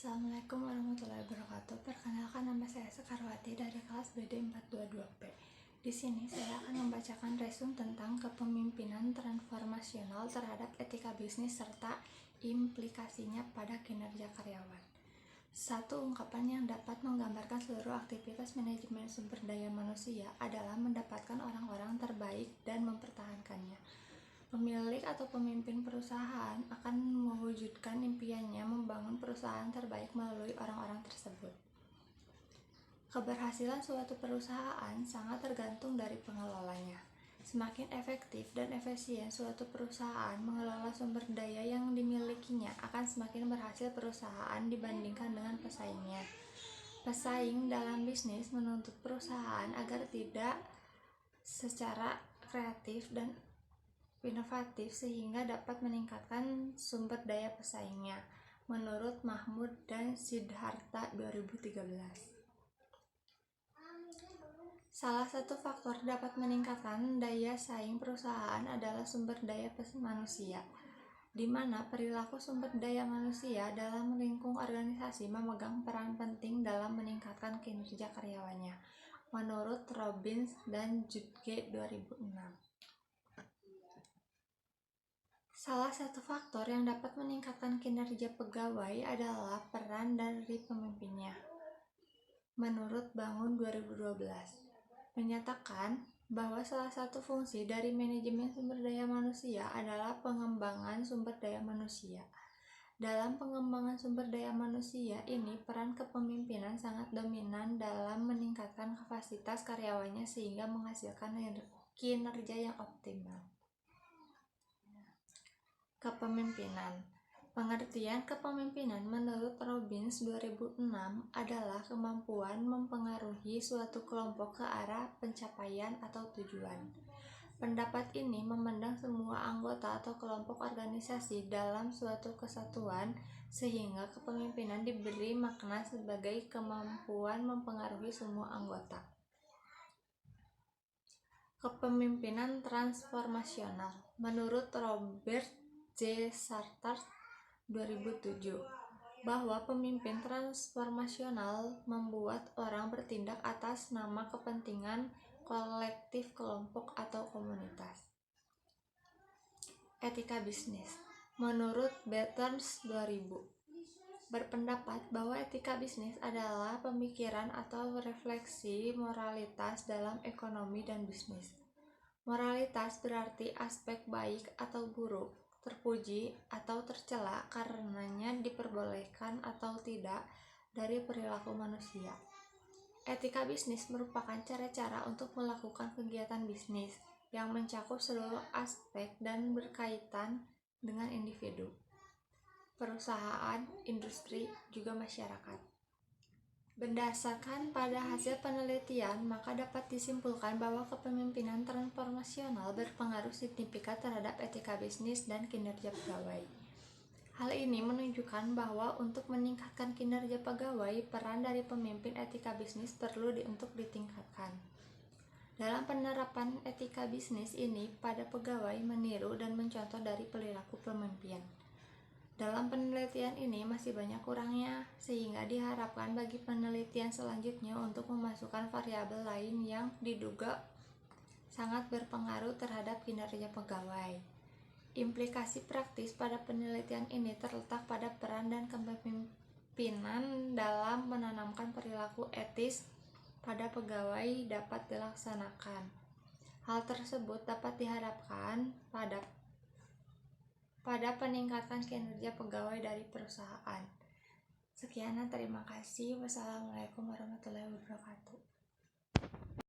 Assalamualaikum warahmatullahi wabarakatuh. Perkenalkan, nama saya Sekarwati dari kelas BD 422P. Di sini saya akan membacakan resume tentang kepemimpinan transformasional terhadap etika bisnis serta implikasinya pada kinerja karyawan. Satu ungkapan yang dapat menggambarkan seluruh aktivitas manajemen sumber daya manusia adalah mendapatkan orang-orang terbaik dan mempertahankannya. Pemilik atau pemimpin perusahaan akan mewujudkan impiannya membangun perusahaan terbaik melalui orang-orang tersebut. Keberhasilan suatu perusahaan sangat tergantung dari pengelolanya. Semakin efektif dan efisien suatu perusahaan mengelola sumber daya yang dimilikinya, akan semakin berhasil perusahaan dibandingkan dengan pesaingnya. Pesaing dalam bisnis menuntut perusahaan agar tidak secara kreatif dan inovatif sehingga dapat meningkatkan sumber daya pesaingnya, menurut Mahmud dan Siddhartha 2013. Salah satu faktor dapat meningkatkan daya saing perusahaan adalah sumber daya manusia, di mana perilaku sumber daya manusia dalam lingkung organisasi memegang peran penting dalam meningkatkan kinerja karyawannya, menurut Robbins dan Judge 2006. Salah satu faktor yang dapat meningkatkan kinerja pegawai adalah peran dari pemimpinnya. Menurut Bangun 2012, menyatakan bahwa salah satu fungsi dari manajemen sumber daya manusia adalah pengembangan sumber daya manusia. Dalam pengembangan sumber daya manusia ini, peran kepemimpinan sangat dominan dalam meningkatkan kapasitas karyawannya sehingga menghasilkan kinerja yang optimal. Kepemimpinan. Pengertian kepemimpinan menurut Robbins 2006 adalah kemampuan mempengaruhi suatu kelompok ke arah pencapaian atau tujuan. Pendapat ini memandang semua anggota atau kelompok organisasi dalam suatu kesatuan, sehingga kepemimpinan diberi makna sebagai kemampuan mempengaruhi semua anggota. Kepemimpinan transformasional. Menurut Robert J. Sartart 2007, bahwa pemimpin transformasional membuat orang bertindak atas nama kepentingan kolektif kelompok atau komunitas. Etika bisnis. Menurut Bertens 2000, berpendapat bahwa etika bisnis adalah pemikiran atau refleksi moralitas dalam ekonomi dan bisnis. Moralitas berarti aspek baik atau buruk, terpuji atau tercela karenanya diperbolehkan atau tidak dari perilaku manusia. Etika bisnis merupakan cara-cara untuk melakukan kegiatan bisnis yang mencakup seluruh aspek dan berkaitan dengan individu, perusahaan, industri, juga masyarakat. Berdasarkan pada hasil penelitian, maka dapat disimpulkan bahwa kepemimpinan transformasional berpengaruh signifikan terhadap etika bisnis dan kinerja pegawai. Hal ini menunjukkan bahwa untuk meningkatkan kinerja pegawai, peran dari pemimpin etika bisnis perlu untuk ditingkatkan. Dalam penerapan etika bisnis ini pada pegawai meniru dan mencontoh dari perilaku pemimpin. Dalam penelitian ini masih banyak kurangnya, sehingga diharapkan bagi penelitian selanjutnya untuk memasukkan variabel lain yang diduga sangat berpengaruh terhadap kinerja pegawai. Implikasi praktis pada penelitian ini terletak pada peran dan kepemimpinan dalam menanamkan perilaku etis pada pegawai dapat dilaksanakan. Hal tersebut dapat diharapkan pada peningkatan kinerja pegawai dari perusahaan. Sekian dan terima kasih. Wassalamualaikum warahmatullahi wabarakatuh.